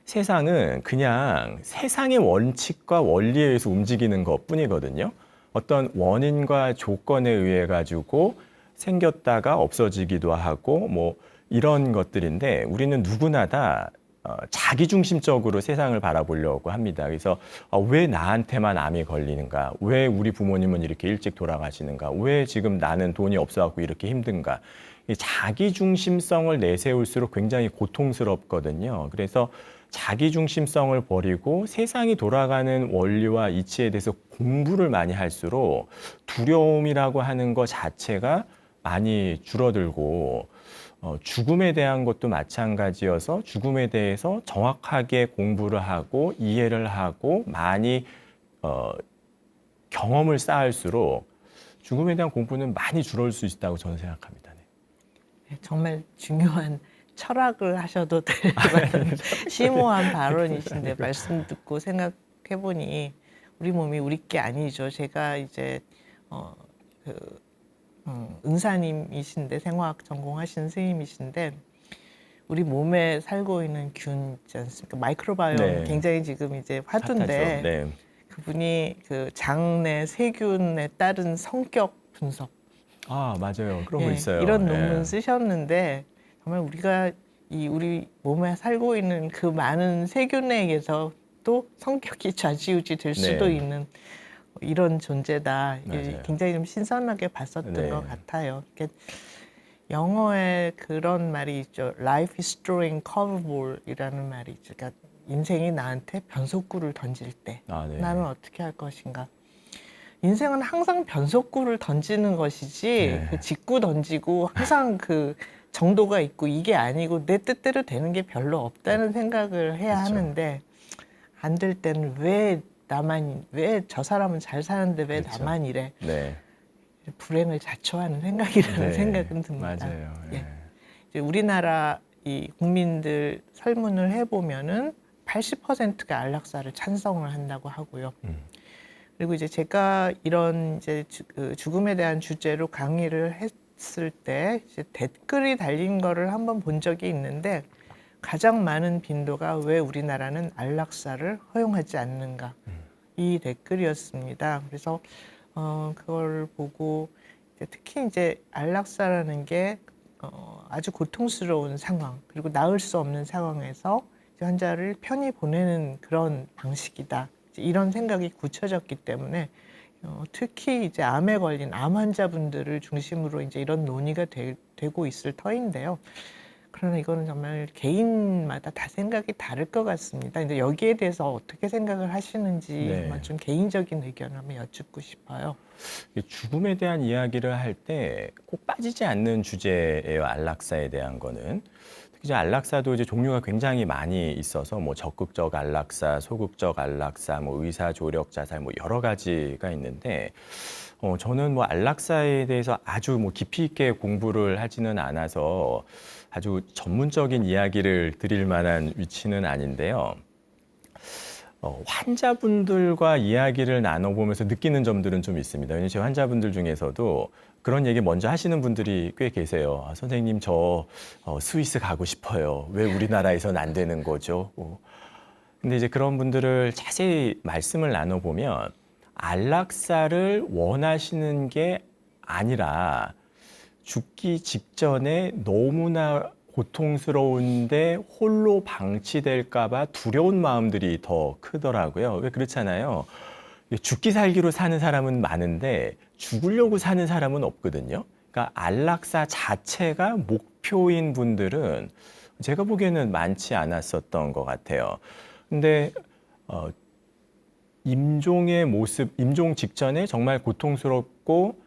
세상은 그냥 세상의 원칙과 원리에 의해서 움직이는 것뿐이거든요. 어떤 원인과 조건에 의해 가지고 생겼다가 없어지기도 하고 뭐 이런 것들인데 우리는 누구나 다 자기중심적으로 세상을 바라보려고 합니다. 그래서 왜 나한테만 암이 걸리는가? 왜 우리 부모님은 이렇게 일찍 돌아가시는가? 왜 지금 나는 돈이 없어갖고 이렇게 힘든가? 이 자기중심성을 내세울수록 굉장히 고통스럽거든요. 그래서 자기중심성을 버리고 세상이 돌아가는 원리와 이치에 대해서 공부를 많이 할수록 두려움이라고 하는 것 자체가 많이 줄어들고 죽음에 대한 것도 마찬가지여서 죽음에 대해서 정확하게 공부를 하고 이해를 하고 많이 경험을 쌓을수록 죽음에 대한 공부는 많이 줄어들 수 있다고 저는 생각합니다. 네. 정말 중요한 철학을 하셔도 될 만한 심오한 발언이신데 말씀 듣고 생각해 보니 우리 몸이 우리 게 아니죠. 제가 이제 은사님이신데 생화학 전공하신 선생님이신데 우리 몸에 살고 있는 균 있지 않습니까? 마이크로바이옴 네. 굉장히 지금 이제 화두인데 네. 그분이 그 장내 세균에 따른 성격 분석 아, 맞아요. 그런 거 예, 있어요. 이런 예. 논문 쓰셨는데 정말 우리가 이 우리 몸에 살고 있는 그 많은 세균에 의해서 또 성격이 좌지우지 될 수도 네. 있는 이런 존재다. 맞아요. 굉장히 좀 신선하게 봤었던 네. 것 같아요. 영어에 그런 말이 있죠. Life is throwing curveball이라는 말이 있죠. 그러니까 인생이 나한테 변속구를 던질 때 네. 나는 어떻게 할 것인가. 인생은 항상 변속구를 던지는 것이지 네. 그 직구 던지고 항상 그 정도가 있고 이게 아니고 내 뜻대로 되는 게 별로 없다는 생각을 해야 그렇죠. 하는데 안 될 때는 왜 저 사람은 잘 사는데 왜 그렇죠. 나만 이래. 네. 불행을 자초하는 생각이라는 네. 생각은 듭니다. 맞아요. 예. 이제 우리나라 이 국민들 설문을 해보면은 80%가 안락사를 찬성을 한다고 하고요. 그리고 이제 제가 이런 이제 죽음에 대한 주제로 강의를 했을 때 이제 댓글이 달린 거를 한번 본 적이 있는데 가장 많은 빈도가 왜 우리나라는 안락사를 허용하지 않는가 이 댓글이었습니다. 그래서 그걸 보고 이제 특히 이제 안락사라는 게 아주 고통스러운 상황 그리고 나을 수 없는 상황에서 이제 환자를 편히 보내는 그런 방식이다. 이런 생각이 굳혀졌기 때문에 특히 이제 암에 걸린 암 환자분들을 중심으로 이제 이런 논의가 되고 있을 터인데요. 그러나 이거는 정말 개인마다 다 생각이 다를 것 같습니다. 근데 여기에 대해서 어떻게 생각을 하시는지 네. 한번 좀 개인적인 의견을 한번 여쭙고 싶어요. 죽음에 대한 이야기를 할 때 꼭 빠지지 않는 주제예요. 안락사에 대한 거는. 특히 이제 안락사도 이제 종류가 굉장히 많이 있어서 뭐 적극적 안락사, 소극적 안락사, 뭐 의사 조력 자살 뭐 여러 가지가 있는데 저는 뭐 안락사에 대해서 아주 뭐 깊이 있게 공부를 하지는 않아서 아주 전문적인 이야기를 드릴 만한 위치는 아닌데요. 환자분들과 이야기를 나눠보면서 느끼는 점들은 좀 있습니다. 왜냐하면 제 환자분들 중에서도 그런 얘기 먼저 하시는 분들이 꽤 계세요. 선생님, 저 스위스 가고 싶어요. 왜 우리나라에서는 안 되는 거죠? 근데 이제 그런 분들을 자세히 말씀을 나눠보면 안락사를 원하시는 게 아니라 죽기 직전에 너무나 고통스러운데 홀로 방치될까 봐 두려운 마음들이 더 크더라고요. 왜 그렇잖아요. 죽기 살기로 사는 사람은 많은데 죽으려고 사는 사람은 없거든요. 그러니까 안락사 자체가 목표인 분들은 제가 보기에는 많지 않았었던 것 같아요. 근데 임종의 모습, 임종 직전에 정말 고통스럽고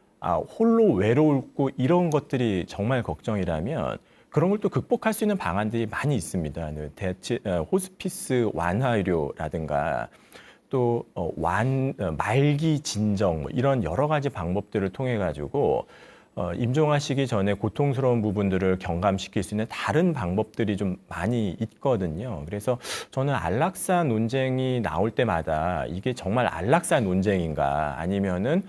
홀로 외롭고 이런 것들이 정말 걱정이라면 그런 걸 또 극복할 수 있는 방안들이 많이 있습니다. 호스피스 완화의료라든가 또 말기 진정 뭐 이런 여러 가지 방법들을 통해 가지고 임종하시기 전에 고통스러운 부분들을 경감시킬 수 있는 다른 방법들이 좀 많이 있거든요. 그래서 저는 안락사 논쟁이 나올 때마다 이게 정말 안락사 논쟁인가 아니면은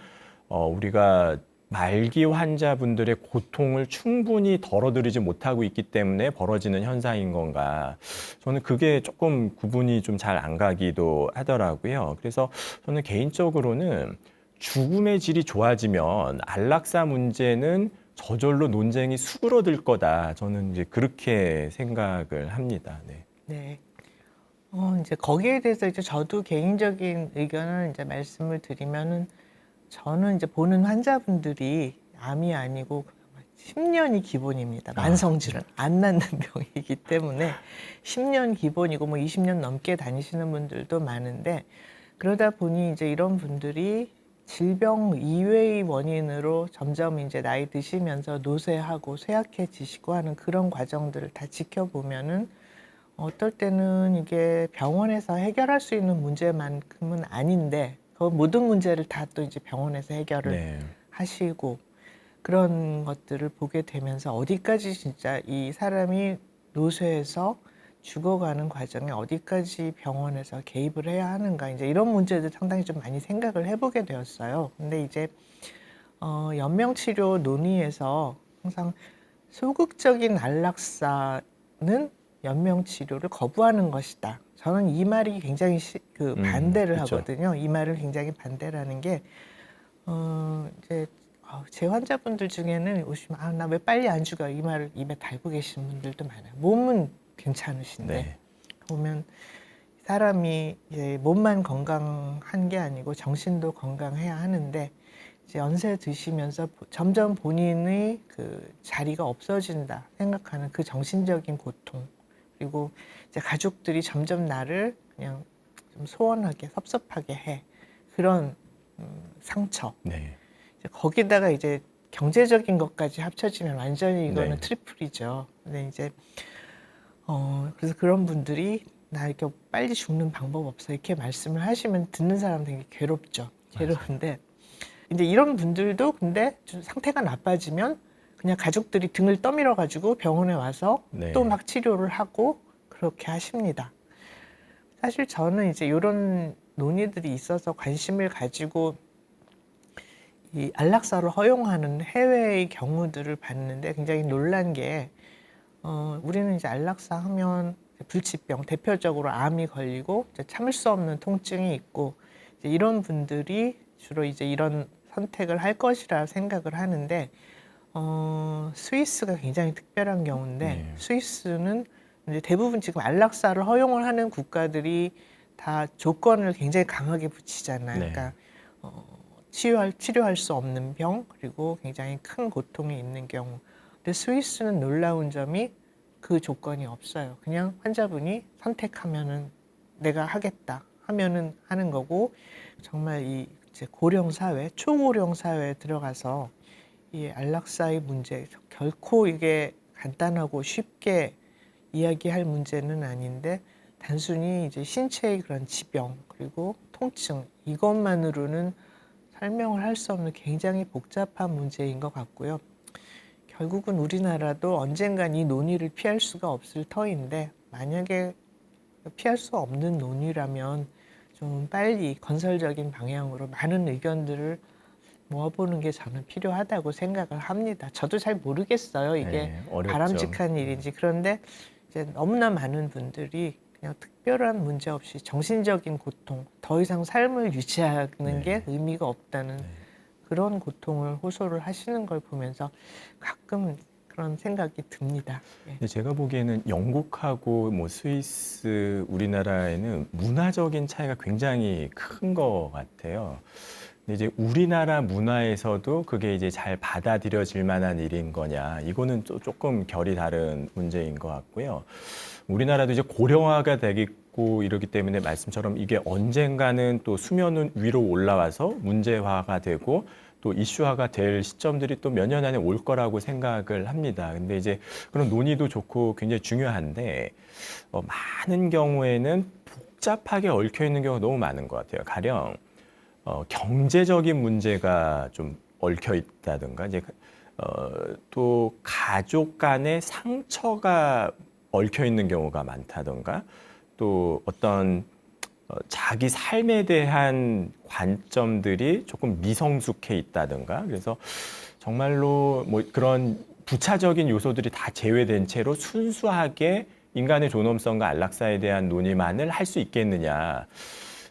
우리가 말기 환자분들의 고통을 충분히 덜어드리지 못하고 있기 때문에 벌어지는 현상인 건가? 저는 그게 조금 구분이 좀 잘 안 가기도 하더라고요. 그래서 저는 개인적으로는 죽음의 질이 좋아지면 안락사 문제는 저절로 논쟁이 수그러들 거다. 저는 이제 그렇게 생각을 합니다. 네. 네. 이제 거기에 대해서 이제 저도 개인적인 의견을 이제 말씀을 드리면은 저는 이제 보는 환자분들이 암이 아니고 10년이 기본입니다. 만성질환, 안 낫는 병이기 때문에 10년 기본이고 뭐 20년 넘게 다니시는 분들도 많은데 그러다 보니 이제 이런 분들이 질병 이외의 원인으로 점점 이제 나이 드시면서 노쇠하고 쇠약해지시고 하는 그런 과정들을 다 지켜보면은 어떨 때는 이게 병원에서 해결할 수 있는 문제만큼은 아닌데 그 모든 문제를 다 또 이제 병원에서 해결을 네. 하시고 그런 것들을 보게 되면서 어디까지 진짜 이 사람이 노쇠해서 죽어가는 과정에 어디까지 병원에서 개입을 해야 하는가 이제 이런 문제들 상당히 좀 많이 생각을 해보게 되었어요. 근데 이제 연명치료 논의에서 항상 소극적인 안락사는 연명치료를 거부하는 것이다. 저는 이 말이 굉장히 반대를 그렇죠. 하거든요. 이 말을 굉장히 반대라는 게 이제 제 환자분들 중에는 오시면 나 왜 빨리 안 죽어 이 말을 입에 달고 계시는 분들도 많아요. 몸은 괜찮으신데 네. 보면 사람이 이제 몸만 건강한 게 아니고 정신도 건강해야 하는데 이제 연세 드시면서 점점 본인의 그 자리가 없어진다 생각하는 그 정신적인 고통 그리고 이제 가족들이 점점 나를 그냥 좀 소원하게 섭섭하게 해 그런 상처 네. 이제 거기다가 이제 경제적인 것까지 합쳐지면 완전히 이거는 네. 트리플이죠. 근데 이제 그래서 그런 분들이 나 이렇게 빨리 죽는 방법 없어 이렇게 말씀을 하시면 듣는 사람 되게 괴롭죠. 맞아요. 괴로운데 이제 이런 분들도 근데 좀 상태가 나빠지면 그냥 가족들이 등을 떠밀어 가지고 병원에 와서 네. 또 막 치료를 하고 그렇게 하십니다. 사실 저는 이제 이런 논의들이 있어서 관심을 가지고 이 안락사를 허용하는 해외의 경우들을 봤는데 굉장히 놀란 게 우리는 이제 안락사 하면 불치병 대표적으로 암이 걸리고 이제 참을 수 없는 통증이 있고 이제 이런 분들이 주로 이제 이런 선택을 할 것이라 생각을 하는데 스위스가 굉장히 특별한 경우인데 네. 스위스는 이제 대부분 지금 안락사를 허용을 하는 국가들이 다 조건을 굉장히 강하게 붙이잖아요. 네. 그러니까 치료할 수 없는 병 그리고 굉장히 큰 고통이 있는 경우. 근데 스위스는 놀라운 점이 그 조건이 없어요. 그냥 환자분이 선택하면은 내가 하겠다 하면은 하는 거고 정말 이 이제 고령 사회, 초고령 사회에 들어가서 이 안락사의 문제 결코 이게 간단하고 쉽게 이야기할 문제는 아닌데 단순히 이제 신체의 그런 지병 그리고 통증 이것만으로는 설명을 할 수 없는 굉장히 복잡한 문제인 것 같고요. 결국은 우리나라도 언젠간 이 논의를 피할 수가 없을 터인데 만약에 피할 수 없는 논의라면 좀 빨리 건설적인 방향으로 많은 의견들을 모아보는 게 저는 필요하다고 생각을 합니다. 저도 잘 모르겠어요. 이게 네. 어렵죠. 바람직한 일인지. 그런데 이제 너무나 많은 분들이 그냥 특별한 문제 없이 정신적인 고통, 더 이상 삶을 유지하는 네. 게 의미가 없다는 그런 고통을 호소를 하시는 걸 보면서 가끔 그런 생각이 듭니다. 예. 근데 제가 보기에는 영국하고 뭐 스위스, 우리나라에는 문화적인 차이가 굉장히 큰 것 같아요. 근데 이제 우리나라 문화에서도 그게 이제 잘 받아들여질 만한 일인 거냐, 이거는 또 조금 결이 다른 문제인 것 같고요. 우리나라도 이제 고령화가 되고 이러기 때문에 말씀처럼 이게 언젠가는 또 수면 위로 올라와서 문제화가 되고 또 이슈화가 될 시점들이 또 몇 년 안에 올 거라고 생각을 합니다. 근데 이제 그런 논의도 좋고 굉장히 중요한데 많은 경우에는 복잡하게 얽혀 있는 경우가 너무 많은 것 같아요. 가령 경제적인 문제가 좀 얽혀 있다든가 이제 또 가족 간의 상처가 얽혀 있는 경우가 많다든가 또 어떤 자기 삶에 대한 관점들이 조금 미성숙해 있다든가 그래서 정말로 뭐 그런 부차적인 요소들이 다 제외된 채로 순수하게 인간의 존엄성과 안락사에 대한 논의만을 할 수 있겠느냐.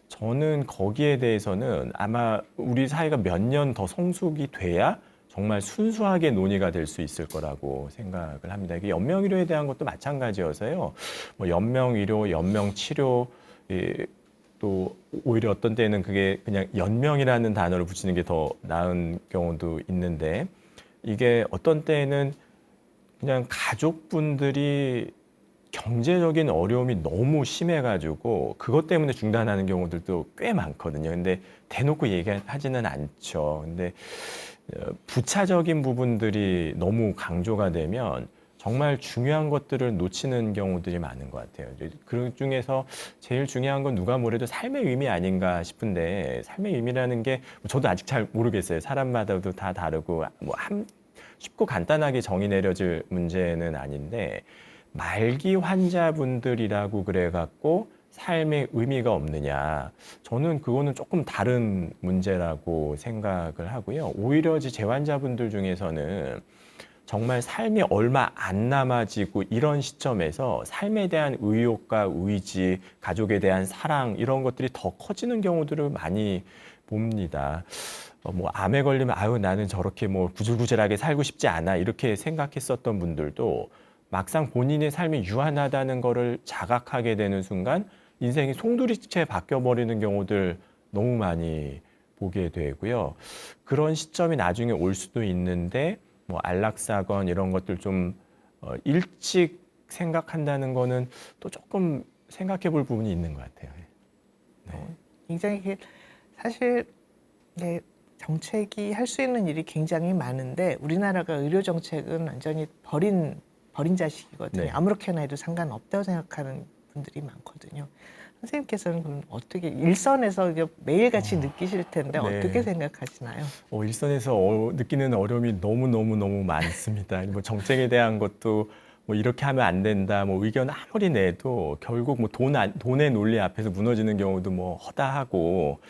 저는 거기에 대해서는 아마 우리 사회가 몇 년 더 성숙이 돼야 정말 순수하게 논의가 될 수 있을 거라고 생각을 합니다. 이게 연명의료에 대한 것도 마찬가지여서요. 뭐 연명의료, 연명치료, 또 오히려 어떤 때는 그게 그냥 연명이라는 단어를 붙이는 게 더 나은 경우도 있는데 이게 어떤 때는 그냥 가족분들이 경제적인 어려움이 너무 심해가지고 그것 때문에 중단하는 경우들도 꽤 많거든요. 근데 대놓고 얘기하지는 않죠. 근데 부차적인 부분들이 너무 강조가 되면 정말 중요한 것들을 놓치는 경우들이 많은 것 같아요. 그 중에서 제일 중요한 건 누가 뭐래도 삶의 의미 아닌가 싶은데 삶의 의미라는 게 저도 아직 잘 모르겠어요. 사람마다도 다 다르고 쉽고 간단하게 정의 내려질 문제는 아닌데 말기 환자분들이라고 그래갖고 삶의 의미가 없느냐. 저는 그거는 조금 다른 문제라고 생각을 하고요. 오히려 재환자분들 중에서는 정말 삶이 얼마 안 남아지고 이런 시점에서 삶에 대한 의욕과 의지, 가족에 대한 사랑 이런 것들이 더 커지는 경우들을 많이 봅니다. 뭐 암에 걸리면 아유 나는 저렇게 뭐 구질구질하게 살고 싶지 않아 이렇게 생각했었던 분들도 막상 본인의 삶이 유한하다는 거를 자각하게 되는 순간 인생이 송두리째 바뀌어 버리는 경우들 너무 많이 보게 되고요. 그런 시점이 나중에 올 수도 있는데 뭐 안락사건 이런 것들 좀 일찍 생각한다는 거는 또 조금 생각해 볼 부분이 있는 것 같아요. 네. 굉장히 사실 네, 정책이 할 수 있는 일이 굉장히 많은데 우리나라가 의료 정책은 완전히 버린 자식이거든요. 네. 아무렇게나 해도 상관없다고 생각하는 분들이 많거든요. 선생님께서는 그럼 어떻게 일선에서 이제 매일같이 느끼실 텐데 네. 어떻게 생각하시나요? 일선에서 느끼는 어려움이 너무 많습니다. 뭐 정책에 대한 것도 뭐 이렇게 하면 안 된다, 뭐 의견 아무리 내도 결국 뭐 돈의 논리 앞에서 무너지는 경우도 뭐 허다하고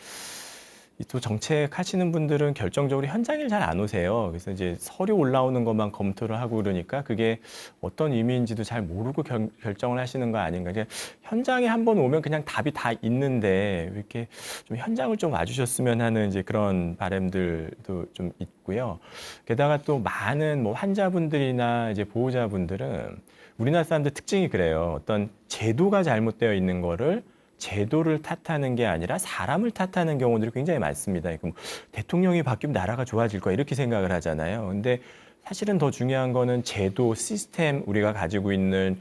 또 정책 하시는 분들은 결정적으로 현장에 잘 안 오세요. 그래서 이제 서류 올라오는 것만 검토를 하고 그러니까 그게 어떤 의미인지도 잘 모르고 결정을 하시는 거 아닌가. 그냥 현장에 한번 오면 그냥 답이 다 있는데 이렇게 좀 현장을 좀 와주셨으면 하는 이제 그런 바람들도 좀 있고요. 게다가 또 많은 뭐 환자분들이나 이제 보호자분들은 우리나라 사람들 특징이 그래요. 어떤 제도가 잘못되어 있는 거를 제도를 탓하는 게 아니라 사람을 탓하는 경우들이 굉장히 많습니다. 뭐 대통령이 바뀌면 나라가 좋아질 거야 이렇게 생각을 하잖아요. 근데 사실은 더 중요한 거는 제도, 시스템, 우리가 가지고 있는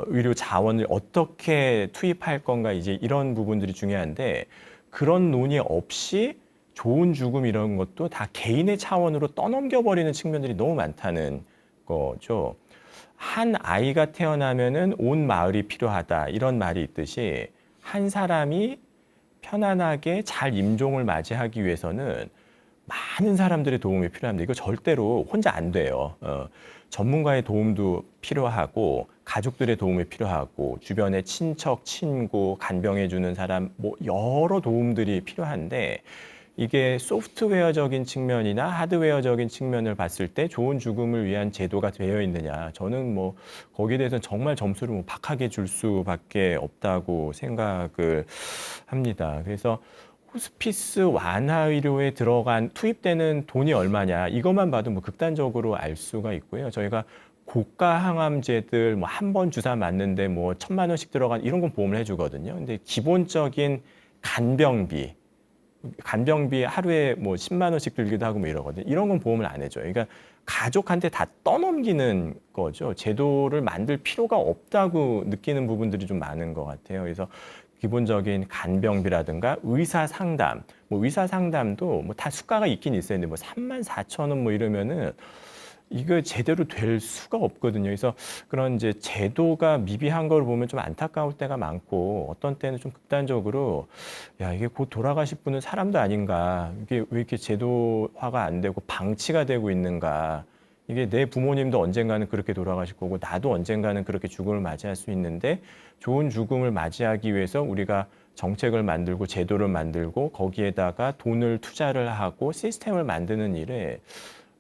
의료 자원을 어떻게 투입할 건가 이제 이런 부분들이 중요한데 그런 논의 없이 좋은 죽음 이런 것도 다 개인의 차원으로 떠넘겨 버리는 측면들이 너무 많다는 거죠. 한 아이가 태어나면은 온 마을이 필요하다 이런 말이 있듯이 한 사람이 편안하게 잘 임종을 맞이하기 위해서는 많은 사람들의 도움이 필요합니다. 이거 절대로 혼자 안 돼요. 전문가의 도움도 필요하고 가족들의 도움이 필요하고 주변의 친척, 친구, 간병해주는 사람 뭐 여러 도움들이 필요한데 이게 소프트웨어적인 측면이나 하드웨어적인 측면을 봤을 때 좋은 죽음을 위한 제도가 되어 있느냐. 저는 뭐 거기에 대해서는 정말 점수를 뭐 박하게 줄 수밖에 없다고 생각을 합니다. 그래서 호스피스 완화 의료에 들어간 투입되는 돈이 얼마냐 이것만 봐도 뭐 극단적으로 알 수가 있고요. 저희가 고가 항암제들 뭐 한 번 주사 맞는데 뭐 1,000만 원씩 들어간 이런 건 보험을 해주거든요. 근데 기본적인 간병비 하루에 뭐 10만 원씩 들기도 하고 뭐 이러거든요. 이런 건 보험을 안 해줘요. 그러니까 가족한테 다 떠넘기는 거죠. 제도를 만들 필요가 없다고 느끼는 부분들이 좀 많은 것 같아요. 그래서 기본적인 간병비라든가 의사 상담, 뭐 의사 상담도 뭐 다 수가가 있긴 있어요. 근데 뭐 34,000원 뭐 이러면은 이거 제대로 될 수가 없거든요. 그래서 그런 이제 제도가 미비한 걸 보면 좀 안타까울 때가 많고 어떤 때는 좀 극단적으로 야, 이게 곧 돌아가실 분은 사람도 아닌가. 이게 왜 이렇게 제도화가 안 되고 방치가 되고 있는가. 이게 내 부모님도 언젠가는 그렇게 돌아가실 거고 나도 언젠가는 그렇게 죽음을 맞이할 수 있는데 좋은 죽음을 맞이하기 위해서 우리가 정책을 만들고 제도를 만들고 거기에다가 돈을 투자를 하고 시스템을 만드는 일에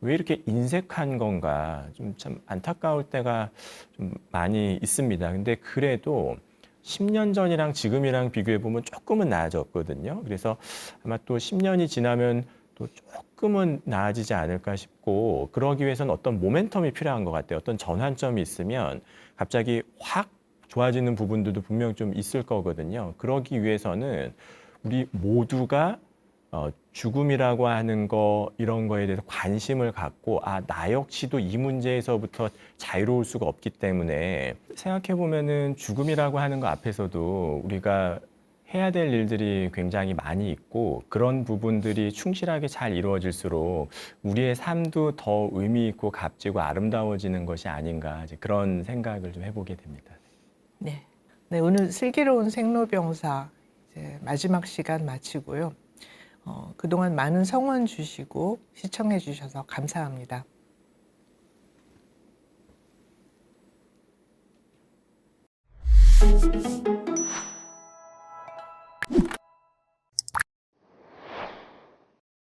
왜 이렇게 인색한 건가 좀 참 안타까울 때가 좀 많이 있습니다. 근데 그래도 10년 전이랑 지금이랑 비교해 보면 조금은 나아졌거든요. 그래서 아마 또 10년이 지나면 또 조금은 나아지지 않을까 싶고 그러기 위해서는 어떤 모멘텀이 필요한 것 같아요. 어떤 전환점이 있으면 갑자기 확 좋아지는 부분들도 분명 좀 있을 거거든요. 그러기 위해서는 우리 모두가 죽음이라고 하는 거 이런 거에 대해서 관심을 갖고 나 역시도 이 문제에서부터 자유로울 수가 없기 때문에 생각해 보면은 죽음이라고 하는 거 앞에서도 우리가 해야 될 일들이 굉장히 많이 있고 그런 부분들이 충실하게 잘 이루어질수록 우리의 삶도 더 의미 있고 값지고 아름다워지는 것이 아닌가 이제 그런 생각을 좀 해보게 됩니다. 네. 네, 오늘 슬기로운 생로병사 이제 마지막 시간 마치고요. 그동안 많은 성원 주시고 시청해 주셔서 감사합니다.